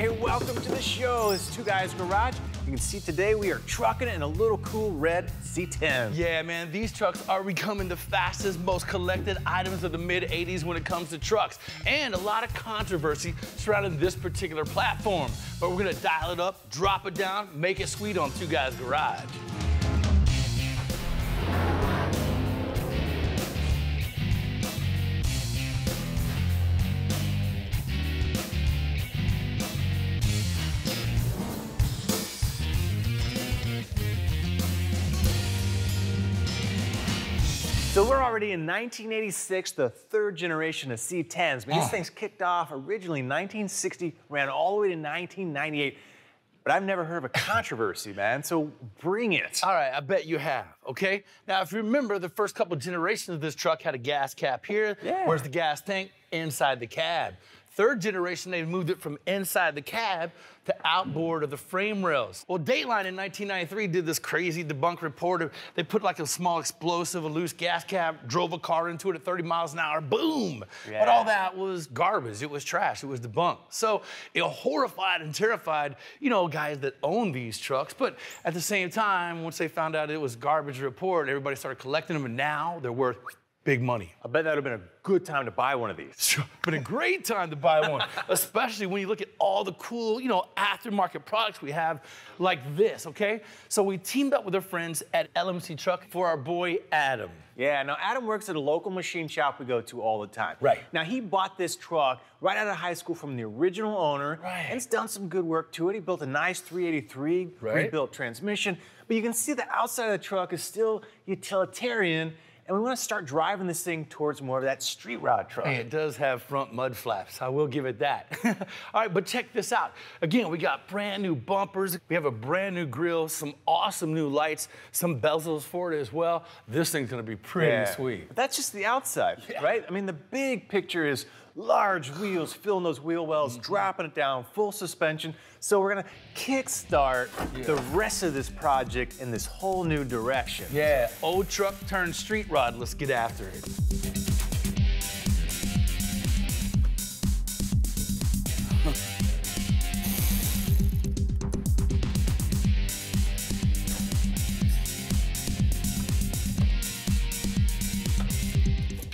Hey, welcome to the show. It's Two Guys Garage. You can see today we are trucking in a little cool red C10. Yeah, man, these trucks are becoming the fastest, most collected items of the mid-'80s when it comes to trucks. And a lot of controversy surrounding this particular platform. But we're gonna dial it up, drop it down, make it sweet on Two Guys Garage. So we're already in 1986, the third generation of C10s. I mean, these things kicked off originally in 1960, ran all the way to 1998. But I've never heard of a controversy, man, so bring it. All right, I bet you have, okay? Now, if you remember, the first couple generations of this truck had a gas cap here. Yeah. Where's the gas tank? Inside the cab. Third generation, they moved it from inside the cab to outboard of the frame rails. Well, Dateline in 1993 did this crazy debunk report. They put like a small explosive, a loose gas cap, drove a car into it at 30 miles an hour, boom. Yeah. But all that was garbage, it was trash, it was debunked. So it horrified and terrified, you know, guys that own these trucks. But at the same time, once they found out it was garbage report, everybody started collecting them, and now they're worth big money. I bet that would have been a good time to buy one of these. Sure, but a great time to buy one, especially when you look at all the cool, you know, aftermarket products we have like this, okay? So we teamed up with our friends at LMC Truck for our boy Adam. Yeah, now Adam works at a local machine shop we go to all the time. Right. Now he bought this truck right out of high school from the original owner. Right. And it's done some good work to it. He built a nice 383, Right. rebuilt transmission. But you can see the outside of the truck is still utilitarian. And we want to start driving this thing towards more of that street rod truck. Hey, it does have front mud flaps, I will give it that. All right, but check this out. Again, we got brand new bumpers, we have a brand new grille, some awesome new lights, some bezels for it as well. This thing's gonna be pretty sweet. But that's just the outside, right? I mean, the big picture is large wheels filling those wheel wells, dropping it down, full suspension. So we're gonna kickstart the rest of this project in this whole new direction. Yeah, old truck turned street rod, let's get after it.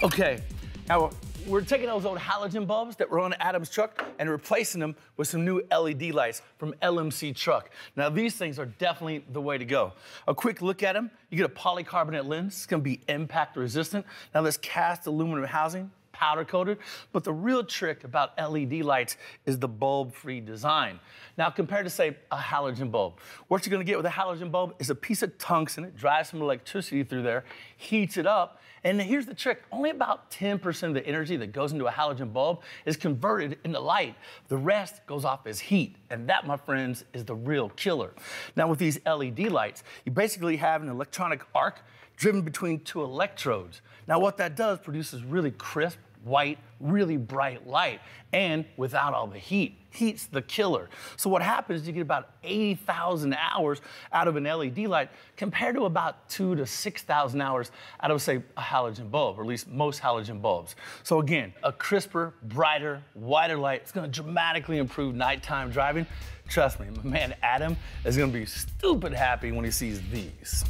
Okay, now we're taking those old halogen bulbs that were on Adam's truck and replacing them with some new LED lights from LMC Truck. Now these things are definitely the way to go. A quick look at them, you get a polycarbonate lens, it's gonna be impact resistant. Now this cast aluminum housing, powder coated, but the real trick about LED lights is the bulb-free design. Now compared to say a halogen bulb, what you're gonna get with a halogen bulb is a piece of tungsten, it drives some electricity through there, heats it up, and here's the trick, only about 10% of the energy that goes into a halogen bulb is converted into light. The rest goes off as heat, and that, my friends, is the real killer. Now with these LED lights, you basically have an electronic arc driven between two electrodes. Now what that does produces really crisp, white, really bright light, and without all the heat. Heat's the killer. So what happens is you get about 80,000 hours out of an LED light compared to about 2,000 to 6,000 hours out of, say, a halogen bulb, or at least most halogen bulbs. So again, a crisper, brighter, wider light. It's gonna dramatically improve nighttime driving. Trust me, my man Adam is gonna be stupid happy when he sees these.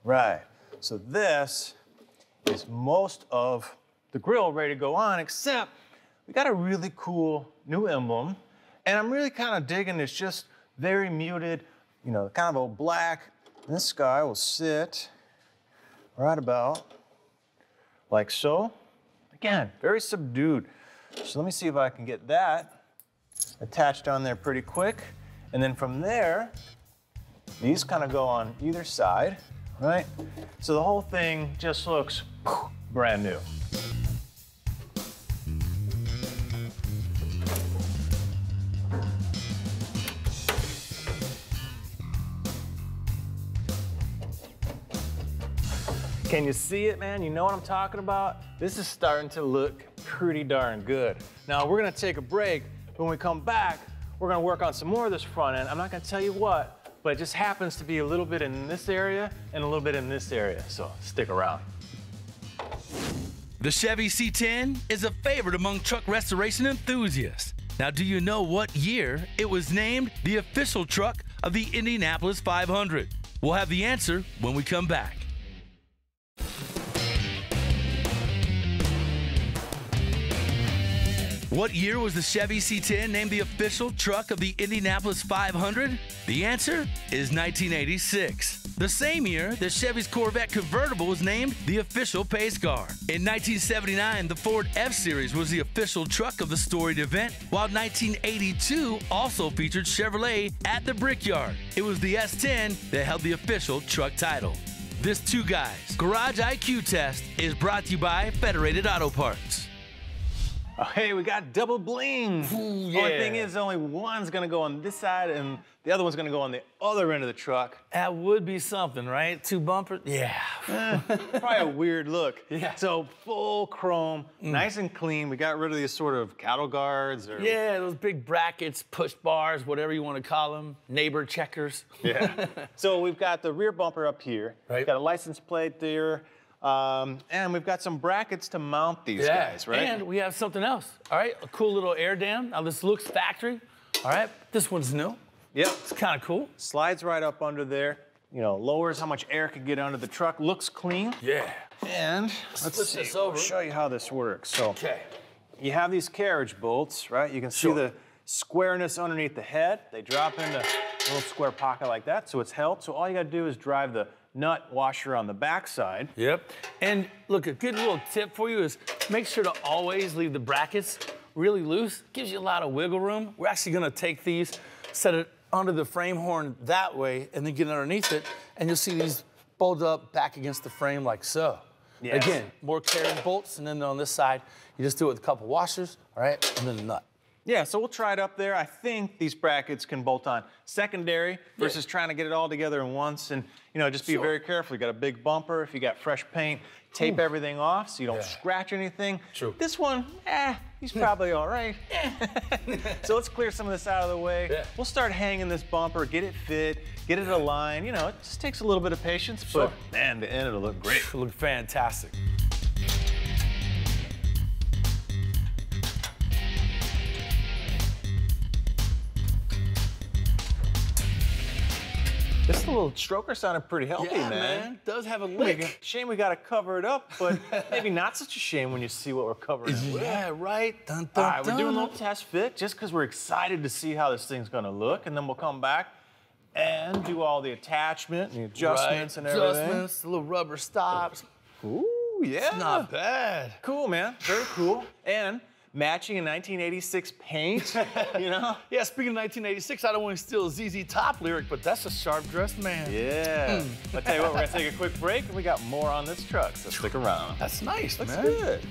Right, so this is most of the grill ready to go on, except we got a really cool new emblem, and I'm really kind of digging this just very muted, you know, kind of a black. This guy will sit right about like so. Again, very subdued. So let me see if I can get that attached on there pretty quick. And then from there, these kind of go on either side. Right? So the whole thing just looks brand new. Can you see it, man? You know what I'm talking about? This is starting to look pretty darn good. Now, we're gonna take a break. When we come back, we're gonna work on some more of this front end. I'm not gonna tell you what, but it just happens to be a little bit in this area and a little bit in this area, so stick around. The Chevy C10 is a favorite among truck restoration enthusiasts. Now, do you know what year it was named the official truck of the Indianapolis 500? We'll have the answer when we come back. What year was the Chevy C10 named the official truck of the Indianapolis 500? The answer is 1986. The same year that Chevy's Corvette convertible was named the official pace car. In 1979, the Ford F-Series was the official truck of the storied event, while 1982 also featured Chevrolet at the Brickyard. It was the S10 that held the official truck title. This Two Guys Garage IQ test is brought to you by Federated Auto Parts. Oh, hey, we got double bling. Ooh, Only thing is, only one's gonna go on this side and the other one's gonna go on the other end of the truck. That would be something, right? Two bumpers? Yeah. Probably a weird look. Yeah. So full chrome, nice and clean. We got rid of these sort of cattle guards or Yeah, those big brackets, push bars, whatever you want to call them, neighbor checkers. Yeah. So we've got the rear bumper up here. Right. Got a license plate there. And we've got some brackets to mount these guys, right? And we have something else, all right? A cool little air dam. Now, this looks factory, all right? This one's new. Yep. It's kind of cool. Slides right up under there. You know, lowers how much air could get under the truck. Looks clean. Yeah. And flip let's see. this over. I'll show you how this works. So Okay. you have these carriage bolts, right? You can see Sure. the squareness underneath the head. They drop into a little square pocket like that, so it's held. So all you gotta do is drive the nut washer on the back side. Yep. And look, a good little tip for you is make sure to always leave the brackets really loose. Gives you a lot of wiggle room. We're actually gonna take these, set it under the frame horn that way, and then get underneath it, and you'll see these bolt up back against the frame like so. Yes. Again, more carriage bolts, and then on this side, you just do it with a couple washers, all right, and then the nut. Yeah, so we'll try it up there. I think these brackets can bolt on secondary versus trying to get it all together in once. And, you know, just be Sure. very careful. You got a big bumper. If you got fresh paint, tape everything off so you don't scratch anything. True. This one, he's probably all right. So let's clear some of this out of the way. Yeah. We'll start hanging this bumper, get it fit, get it aligned. You know, it just takes a little bit of patience, Sure. but man, the end it'll look great. It'll look fantastic. This little stroker sounded pretty healthy, Yeah, man. Does have a lick. Shame we gotta cover it up, but maybe not such a shame when you see what we're covering it with. Yeah, right. Dun, All dun, right, we're doing a dun. little test fit just because we're excited to see how this thing's gonna look, and then we'll come back and do all the attachment and the adjustments and everything. Adjustments, the little rubber stops. Ooh, yeah. Not bad. Cool, man. Very cool. And matching in 1986 paint, you know? Yeah, speaking of 1986, I don't want to steal a ZZ Top lyric, but that's a sharp-dressed man. Yeah. I'll tell you what, we're gonna take a quick break, and we got more on this truck, so stick around. That's nice, Looks man. good.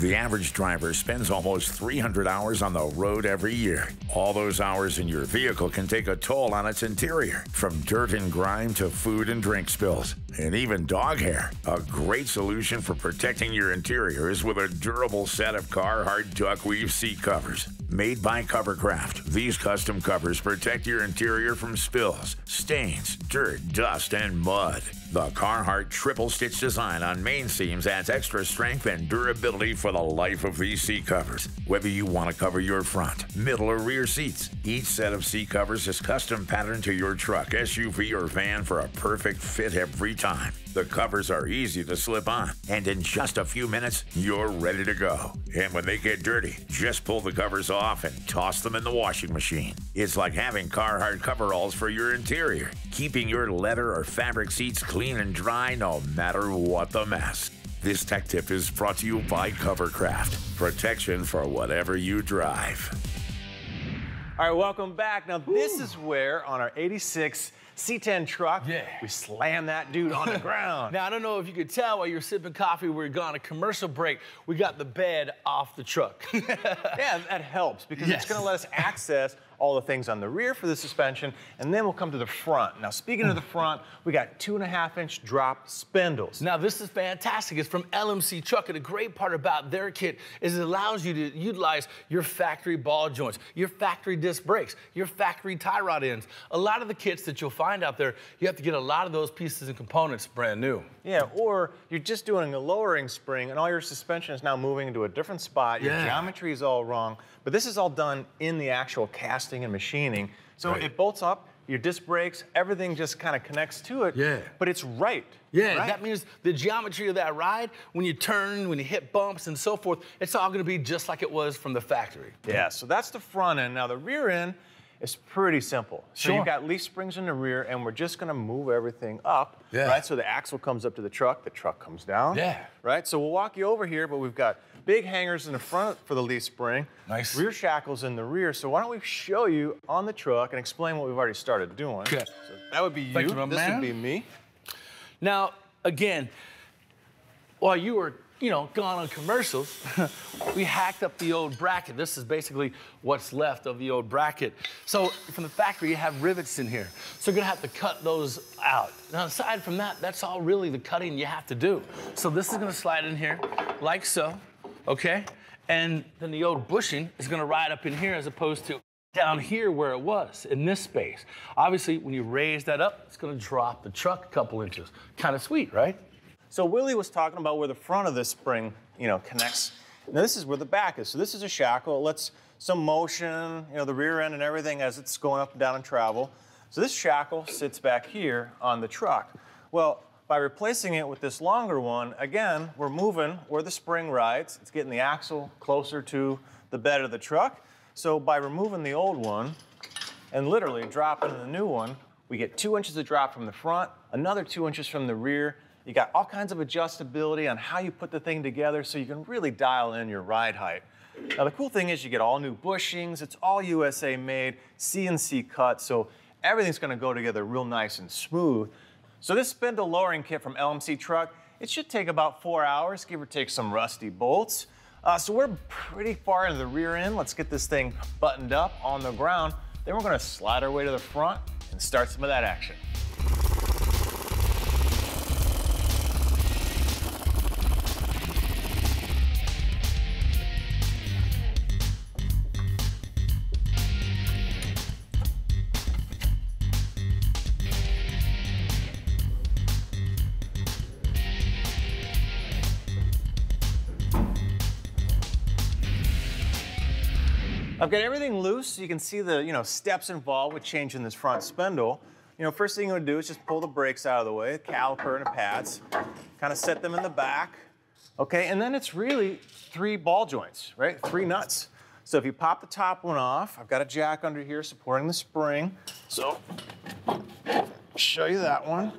The average driver spends almost 300 hours on the road every year. All those hours in your vehicle can take a toll on its interior, from dirt and grime to food and drink spills, and even dog hair. A great solution for protecting your interior is with a durable set of Carhartt duckweave seat covers. Made by Covercraft, these custom covers protect your interior from spills, stains, dirt, dust, and mud. The Carhartt triple stitch design on main seams adds extra strength and durability for the life of these seat covers. Whether you want to cover your front, middle, or rear seats, each set of seat covers is custom patterned to your truck, SUV, or van for a perfect fit every time. The covers are easy to slip on, and in just a few minutes, you're ready to go. And when they get dirty, just pull the covers off and toss them in the washing machine. It's like having Carhartt coveralls for your interior, keeping your leather or fabric seats clean and dry no matter what the mess. This tech tip is brought to you by Covercraft. Protection for whatever you drive. All right, welcome back. Now, this is where on our 86 C10 truck. Yeah. We slam that dude on the ground. Now, I don't know if you could tell while you're sipping coffee, we're going to commercial break. We got the bed off the truck. Yeah, that helps because Yes. it's going to let us access all the things on the rear for the suspension, and then we'll come to the front. Now, speaking of the front, we got 2.5-inch drop spindles. Now, this is fantastic. It's from LMC Truck, and the great part about their kit is it allows you to utilize your factory ball joints, your factory disc brakes, your factory tie rod ends. A lot of the kits that you'll find out there, you have to get a lot of those pieces and components brand new. Yeah, or you're just doing a lowering spring, and all your suspension is now moving into a different spot. Your Yeah. geometry is all wrong, but this is all done in the actual casting and machining. So Right. it bolts up, your disc brakes, everything just kind of connects to it. Yeah. But it's right. Yeah, right? that means the geometry of that ride, when you turn, when you hit bumps and so forth, it's all gonna be just like it was from the factory. Yeah, so that's the front end. Now the rear end is pretty simple. So Sure. you've got leaf springs in the rear, and we're just gonna move everything up, Yeah. right? So the axle comes up to the truck comes down. Yeah. Right, so we'll walk you over here, but we've got big hangers in the front for the leaf spring. Nice. Rear shackles in the rear. So why don't we show you on the truck and explain what we've already started doing. Okay. So that would be you, Thank you, my this man. would be me. Now, again, while you were, gone on commercials, we hacked up the old bracket. This is basically what's left of the old bracket. So from the factory, you have rivets in here. So you're gonna have to cut those out. Now, aside from that, that's all really the cutting you have to do. So this is gonna slide in here like so, okay? And then the old bushing is gonna ride up in here as opposed to down here where it was, in this space. Obviously, when you raise that up, it's gonna drop the truck a couple inches. Kind of sweet, right? So Willie was talking about where the front of this spring, connects. Now this is where the back is. So this is a shackle. It lets some motion, the rear end and everything as it's going up and down in travel. So this shackle sits back here on the truck. Well, by replacing it with this longer one, again, we're moving where the spring rides. It's getting the axle closer to the bed of the truck. So by removing the old one and literally dropping the new one, we get 2 inches of drop from the front, another 2 inches from the rear. You got all kinds of adjustability on how you put the thing together so you can really dial in your ride height. Now the cool thing is you get all new bushings, it's all USA made, CNC cut, so everything's gonna go together real nice and smooth. So this spindle lowering kit from LMC Truck, it should take about 4 hours, give or take some rusty bolts. So we're pretty far into the rear end. Let's get this thing buttoned up on the ground. Then we're gonna slide our way to the front and start some of that action. I've got everything loose, so you can see the steps involved with changing this front spindle. First thing you want to do is just pull the brakes out of the way, the caliper and the pads, kind of set them in the back. Okay, and then it's really 3 ball joints, right? 3 nuts. So if you pop the top one off, I've got a jack under here supporting the spring. So show you that one.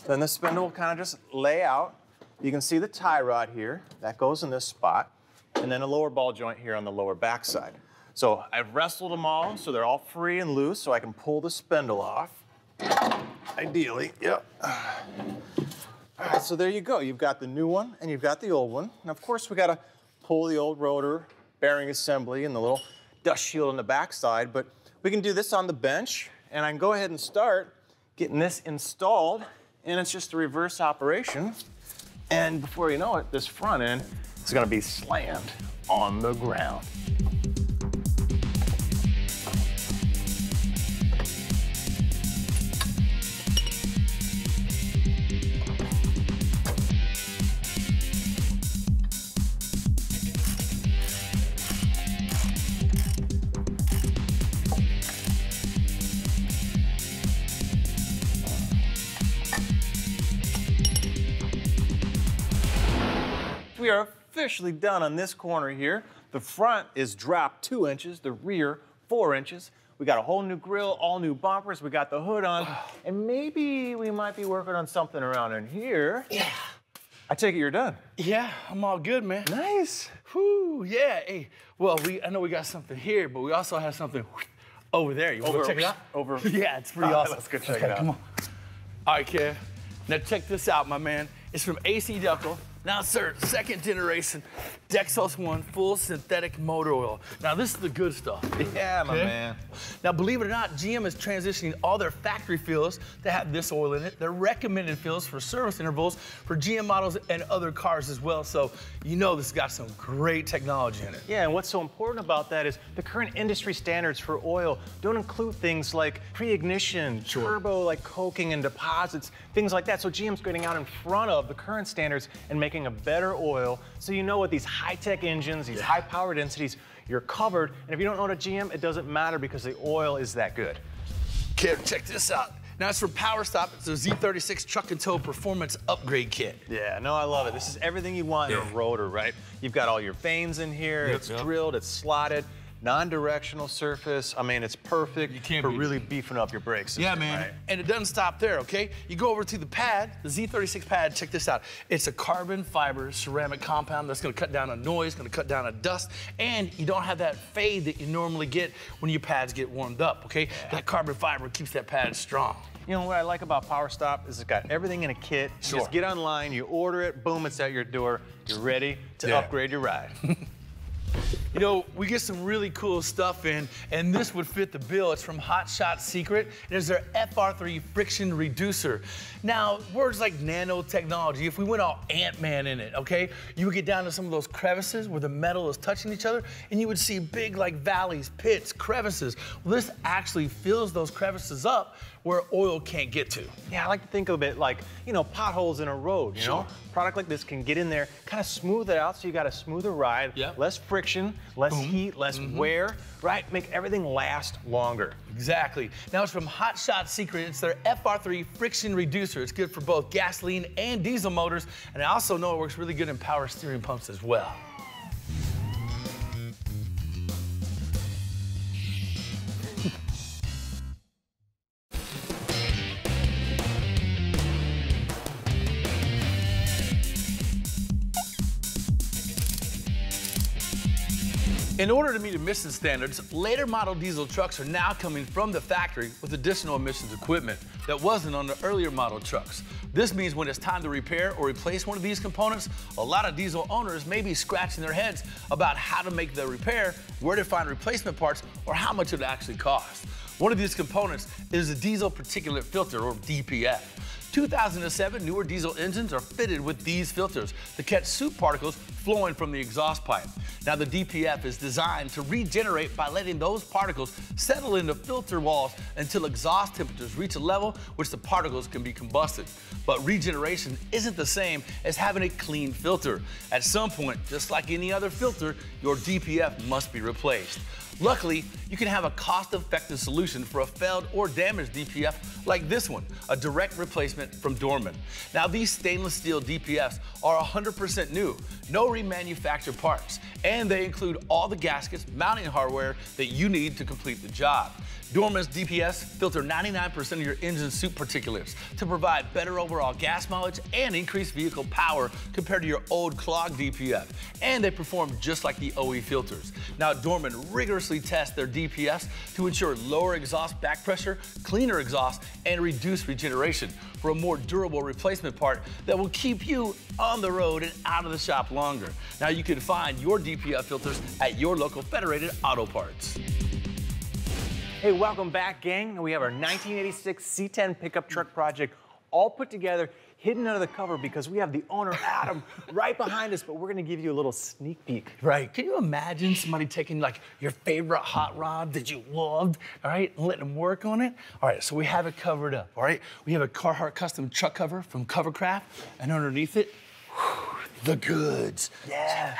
Then the spindle will kind of just lay out. You can see the tie rod here, that goes in this spot, and then a lower ball joint here on the lower back side. So I've wrestled them all, so they're all free and loose, so I can pull the spindle off. Ideally, yep. All right, so there you go. You've got the new one and you've got the old one. And of course, we gotta pull the old rotor bearing assembly and the little dust shield on the back side, but we can do this on the bench, and I can go ahead and start getting this installed, and it's just a reverse operation. And before you know it, this front end is gonna be slammed on the ground. We are officially done on this corner here. The front is dropped 2 inches, the rear 4 inches. We got a whole new grille, all new bumpers, we got the hood on, and maybe we might be working on something around in here. Yeah. I take it you're done. Yeah, I'm all good, man. Nice. Whew, yeah. Hey, well, I know we got something here, but we also have something Over there. You want to check it out? Over. Yeah, it's pretty awesome. Let's go check Okay, it out. Come on. All right, Kev. Now check this out, my man. It's from AC Delco. Now, sir, second generation Dexos 1 full synthetic motor oil. Now, this is the good stuff. Yeah, my man. Now, believe it or not, GM is transitioning all their factory fills to have this oil in it. They're recommended fills for service intervals for GM models and other cars as well. So, you know this has got some great technology in it. Yeah, and what's so important about that is the current industry standards for oil don't include things like pre-ignition, turbo, like coking and deposits, things like that. So GM's getting out in front of the current standards and making a better oil. So you know with these high-tech engines, these high power densities, you're covered. And if you don't know the GM, it doesn't matter because the oil is that good. Kev, check this out. Now, it's from PowerStop. It's a Z36 Truck and Tow Performance Upgrade Kit. Yeah, no, I love it. This is everything you want in a rotor, right? You've got all your vanes in here. It's drilled, it's slotted, non-directional surface. I mean, it's perfect for really beefing up your brakes. Yeah, man. Right? And it doesn't stop there, okay? You go over to the pad, the Z36 pad, check this out. It's a carbon fiber ceramic compound that's gonna cut down on noise, gonna cut down on dust, and you don't have that fade that you normally get when your pads get warmed up, okay? Yeah. That carbon fiber keeps that pad strong. You know what I like about PowerStop is it's got everything in a kit. You just get online, you order it, boom, it's at your door. You're ready to upgrade your ride. You know, we get some really cool stuff in, and this would fit the bill. It's from Hot Shot Secret. It is their FR3 friction reducer. Now, words like nanotechnology, if we went all Ant-Man in it, okay, you would get down to some of those crevices where the metal is touching each other, and you would see big like valleys, pits, crevices. Well, this actually fills those crevices up where oil can't get to. Yeah, I like to think of it like, you know, potholes in a road, you know? Product like this can get in there, kind of smooth it out so you got a smoother ride, less friction, less heat, less wear, right? Make everything last longer. Exactly. Now it's from Hot Shot Secret. It's their FR3 friction reducer. It's good for both gasoline and diesel motors, and I also know it works really good in power steering pumps as well. In order to meet emission standards, later model diesel trucks are now coming from the factory with additional emissions equipment that wasn't on the earlier model trucks. This means when it's time to repair or replace one of these components, a lot of diesel owners may be scratching their heads about how to make the repair, where to find replacement parts, or how much it actually costs. One of these components is a diesel particulate filter, or DPF. 2007 newer diesel engines are fitted with these filters to catch soot particles flowing from the exhaust pipe. Now the DPF is designed to regenerate by letting those particles settle into filter walls until exhaust temperatures reach a level which the particles can be combusted. But regeneration isn't the same as having a clean filter. At some point, just like any other filter, your DPF must be replaced. Luckily, you can have a cost-effective solution for a failed or damaged DPF like this one, a direct replacement from Dorman. Now, these stainless steel DPFs are 100% new, no remanufactured parts, and they include all the gaskets, mounting hardware that you need to complete the job. Dorman's DPFs filter 99% of your engine soot particulates to provide better overall gas mileage and increased vehicle power compared to your old clogged DPF. And they perform just like the OE filters. Now, Dorman rigorously tests their DPFs to ensure lower exhaust back pressure, cleaner exhaust, and reduced regeneration for a more durable replacement part that will keep you on the road and out of the shop longer. Now, you can find your DPF filters at your local Federated Auto Parts. Hey, welcome back, gang. We have our 1986 C10 pickup truck project all put together, hidden under the cover because we have the owner, Adam, right behind us, but we're gonna give you a little sneak peek. Right, can you imagine somebody taking like your favorite hot rod that you loved, all right, and letting them work on it? All right, so we have it covered up, all right? We have a Carhartt custom truck cover from Covercraft, and underneath it, the goods. Yeah.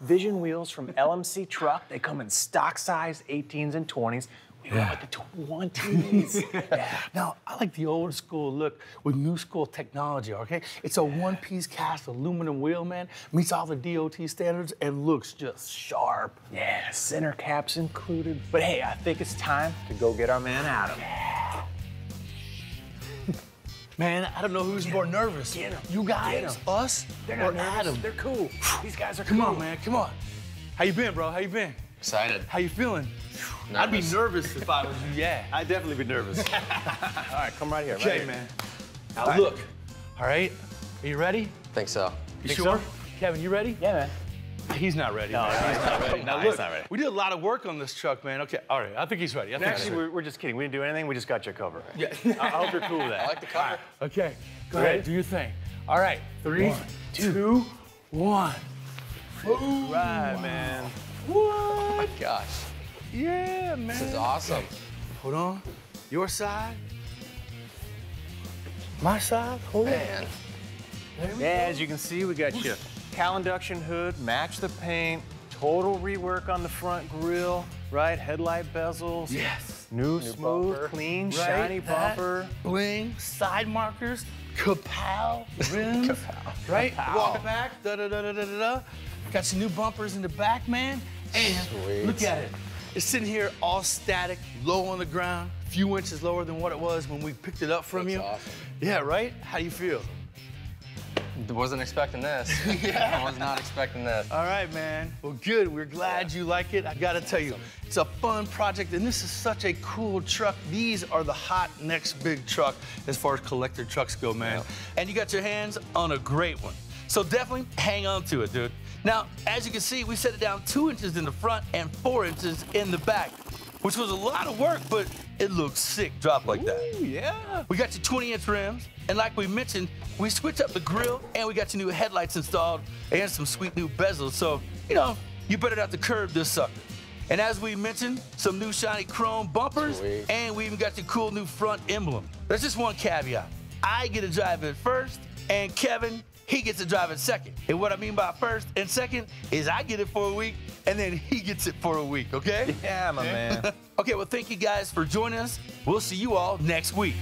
Vision wheels from LMC Truck. They come in stock size 18s and 20s. We went with the 20s. Yeah. Now, I like the old school look with new school technology, okay? It's a one-piece cast aluminum wheel, man. Meets all the DOT standards and looks just sharp. Yeah, center caps included. But hey, I think it's time to go get our man Adam. Man, I don't know who's more nervous. You guys, us, They're or not nervous. Adam? They're cool. These guys are Come cool. on, man, come on. How you been, bro? How you been? Excited. How you feeling? I'd be nervous if I was you, yeah. I'd definitely be nervous. All right, come right here. Okay, man. Now look, all right? Are you ready? Think so. You Think sure? so? Kevin, you ready? Yeah, man. He's not ready. No, man. he's not ready. Now No, look, he's not ready. we did a lot of work on this truck, man. Okay, all right, I think he's ready. I think he's Actually, ready. we're just kidding. We didn't do anything. We just got your cover. Yeah. I hope you're cool with that. I like the cover. Okay, go Ready? ahead, do your thing. All right, 3, 2, 1. Right, man. Oh my gosh. Yeah, man. This is awesome. Hold on. Your side. My side. Hold Man. Yeah, as you can see, we got your cowl induction hood, match the paint, total rework on the front grille, right? Headlight bezels. Yes. New smooth, bumper. clean, Right, shiny that. bumper. Bling, side markers, Kapow rims, right? Walk back, da-da-da-da-da-da. Got some new bumpers in the back, man. And Sweet. look at it. It's sitting here all static, low on the ground, a few inches lower than what it was when we picked it up from Looks you. awesome. Yeah, right? How do you feel? Wasn't expecting this. I was not expecting this. All right, man. Well, good. We're glad you like it. I gotta tell you, it's a fun project, and this is such a cool truck. These are the hot next big truck as far as collector trucks go, man. Yep. And you got your hands on a great one. So definitely hang on to it, dude. Now, as you can see, we set it down 2 inches in the front and 4 inches in the back, which was a lot of work, but it looks sick dropped like that. Ooh, yeah. We got your 20-inch rims, and like we mentioned, we switched up the grille, and we got your new headlights installed, and some sweet new bezels. So, you know, you better not to curb this sucker. And as we mentioned, some new shiny chrome bumpers, Sweet. and we even got your cool new front emblem. There's just one caveat. I get to drive it first, and Kevin, he gets to drive it second. And what I mean by first and second is I get it for a week, and then he gets it for a week, okay? Yeah, my man. Okay, well, thank you guys for joining us. We'll see you all next week.